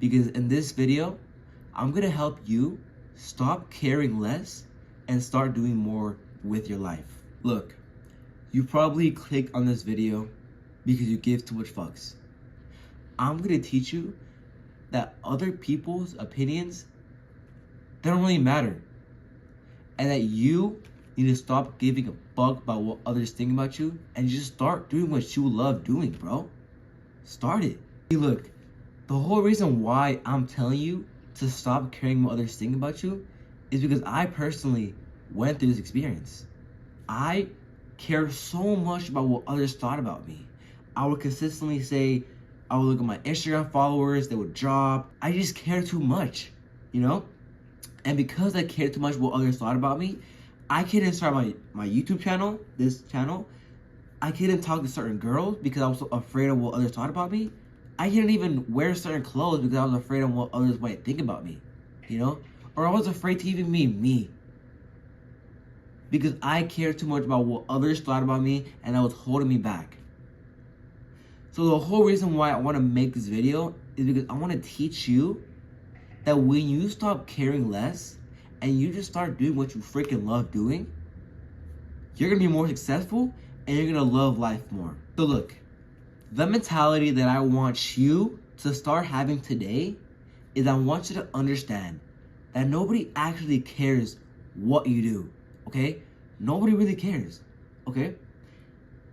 because in this video, I'm gonna help you stop caring less and start doing more with your life. Look, you probably clicked on this video because you give too much fucks. I'm gonna teach you that other people's opinions, they don't really matter. And that you need to stop giving a fuck about what others think about you and just start doing what you love doing, bro. Start it. Hey, look, the whole reason why I'm telling you to stop caring what others think about you is because I personally went through this experience. I cared so much about what others thought about me. I would consistently say, I would look at my Instagram followers, they would drop. I just cared too much, you know? And because I cared too much what others thought about me, I couldn't start my YouTube channel, this channel. I couldn't talk to certain girls because I was so afraid of what others thought about me. I couldn't even wear certain clothes because I was afraid of what others might think about me, you know? Or I was afraid to even be me. Because I cared too much about what others thought about me and that was holding me back. So the whole reason why I want to make this video is because I want to teach you that when you stop caring less and you just start doing what you freaking love doing, you're going to be more successful and you're going to love life more. So look, the mentality that I want you to start having today is I want you to understand that nobody actually cares what you do, okay? Nobody really cares, okay?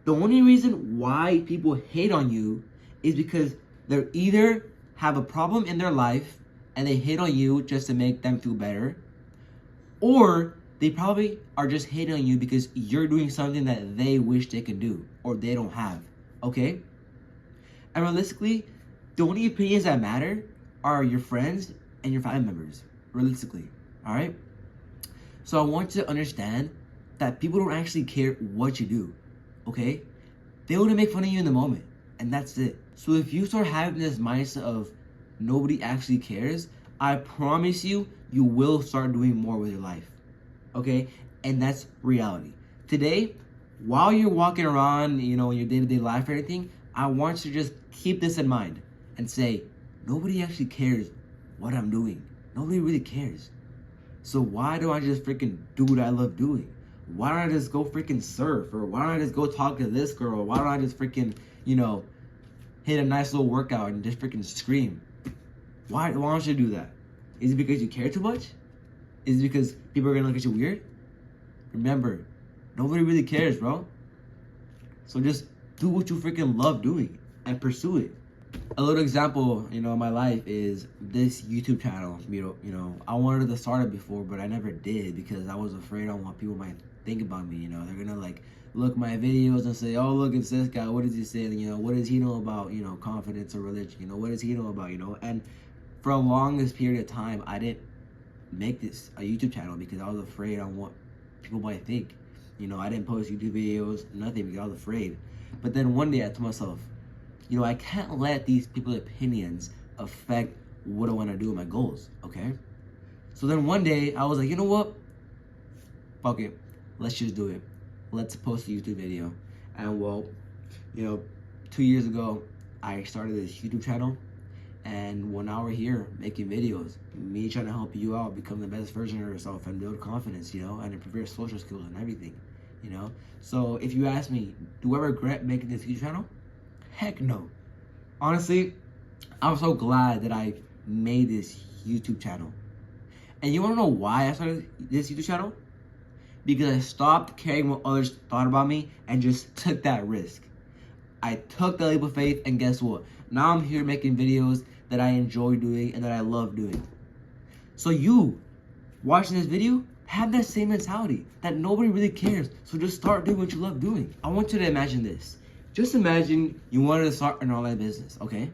The only reason why people hate on you is because they either have a problem in their life and they hate on you just to make them feel better, or they probably are just hating on you because you're doing something that they wish they could do or they don't have, okay? And realistically, the only opinions that matter are your friends and your family members, realistically, all right? So I want you to understand that people don't actually care what you do, okay? They want to make fun of you in the moment, and that's it. So if you start having this mindset of nobody actually cares, I promise you, you will start doing more with your life, okay? And that's reality. Today, while you're walking around, you know, in your day-to-day life or anything, I want you to just keep this in mind and say, nobody actually cares what I'm doing. Nobody really cares. So why don't I just freaking do what I love doing? Why don't I just go freaking surf? Or why don't I just go talk to this girl? Why don't I just freaking, you know, hit a nice little workout and just freaking scream? Why don't you do that? Is it because you care too much? Is it because people are gonna look at you weird? Remember, nobody really cares, bro. So just do what you freaking love doing and pursue it. A little example, you know, in my life is this YouTube channel. You know, I wanted to start it before, but I never did because I was afraid on what people might think about me. You know, they're gonna like look my videos and say, "Oh, look, it's this guy. What does he say? You know, what does he know about, you know, confidence or religion? You know, what does he know about, you know?" And for a longest period of time, I didn't make this a YouTube channel because I was afraid on what people might think. You know, I didn't post YouTube videos, nothing, because I was afraid. But then one day I told myself, you know, I can't let these people's opinions affect what I want to do with my goals, okay? So then one day I was like, you know what? Fuck it. Let's just do it. Let's post a YouTube video. And well, you know, 2 years ago, I started this YouTube channel. And well, now we're here making videos. Me trying to help you out become the best version of yourself and build confidence, you know, and improve your social skills and everything, you know? So if you ask me, do I regret making this YouTube channel? Heck no. Honestly, I'm so glad that I made this YouTube channel. And you wanna know why I started this YouTube channel? Because I stopped caring what others thought about me and just took that risk. I took the leap of faith, and guess what? Now I'm here making videos that I enjoy doing and that I love doing. So you, watching this video, have that same mentality that nobody really cares. So just start doing what you love doing. I want you to imagine this. Just imagine you wanted to start an online business, okay?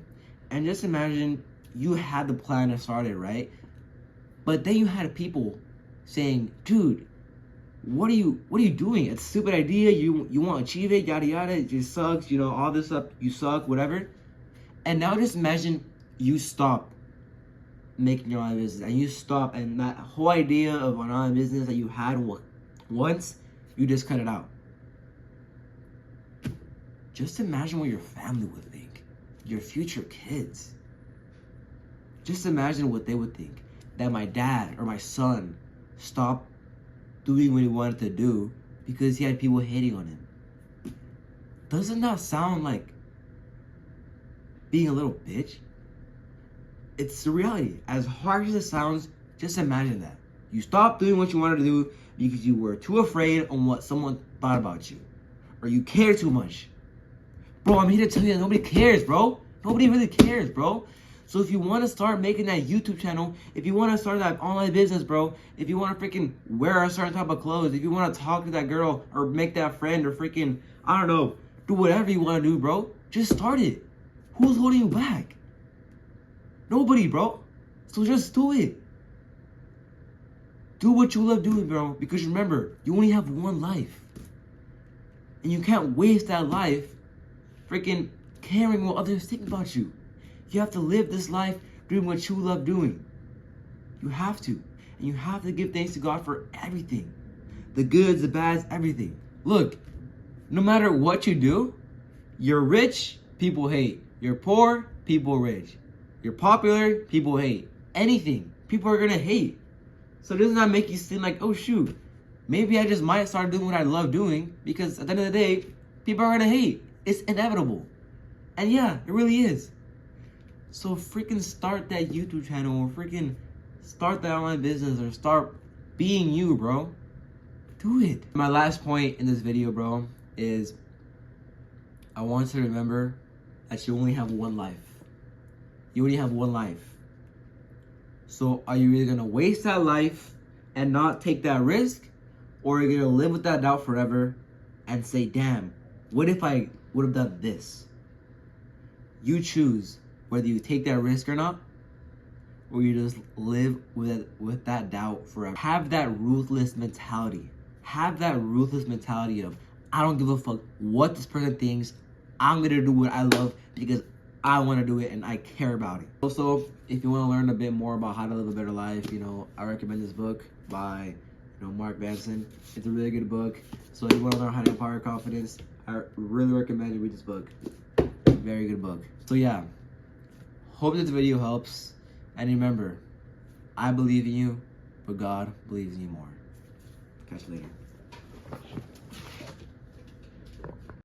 And just imagine you had the plan to start it, right? But then you had people saying, dude, what are you doing? It's a stupid idea. You won't achieve it, yada yada. It just sucks, you know, all this stuff. You suck, whatever. And now just imagine you stop making your online business and you stop, and that whole idea of an online business that you had once, you just cut it out. Just imagine what your family would think, your future kids. Just imagine what they would think. That my dad or my son stopped doing what he wanted to do because he had people hating on him. Doesn't that sound like being a little bitch? It's the reality. As harsh as it sounds, just imagine that. You stopped doing what you wanted to do because you were too afraid on what someone thought about you. Or you care too much. Bro, I'm here to tell you that nobody cares, bro. Nobody really cares, bro. So if you want to start making that YouTube channel, if you want to start that online business, bro, if you want to freaking wear a certain type of clothes, if you want to talk to that girl or make that friend or freaking, I don't know, do whatever you want to do, bro, just start it. Who's holding you back? Nobody, bro. So just do it. Do what you love doing, bro, because remember, you only have one life. And you can't waste that life freaking caring what others think about you. You have to live this life doing what you love doing. You have to. And you have to give thanks to God for everything. The goods, the bads, everything. Look, no matter what you do, you're rich, people hate. You're poor, people rich. You're popular, people hate. Anything, people are gonna hate. So doesn't that make you seem like, oh shoot, maybe I just might start doing what I love doing, because at the end of the day, people are gonna hate. It's inevitable. And yeah, it really is. So freaking start that YouTube channel, or freaking start that online business, or start being you, bro. Do it. My last point in this video, bro, is I want you to remember that you only have one life. You only have one life. So are you either gonna waste that life and not take that risk, or are you gonna live with that doubt forever and say, damn, what if I would have done this? You choose whether you take that risk or not, or you just live with that doubt forever. Have that ruthless mentality. Have that ruthless mentality of, I don't give a fuck what this person thinks. I'm gonna do what I love because I want to do it and I care about it. Also, if you want to learn a bit more about how to live a better life, I recommend this book by Mark Manson. It's a really good book. So if you want to learn how to empower your confidence, I really recommend you read this book. Very good book. So yeah, hope this video helps. And remember, I believe in you, but God believes in you more. Catch you later.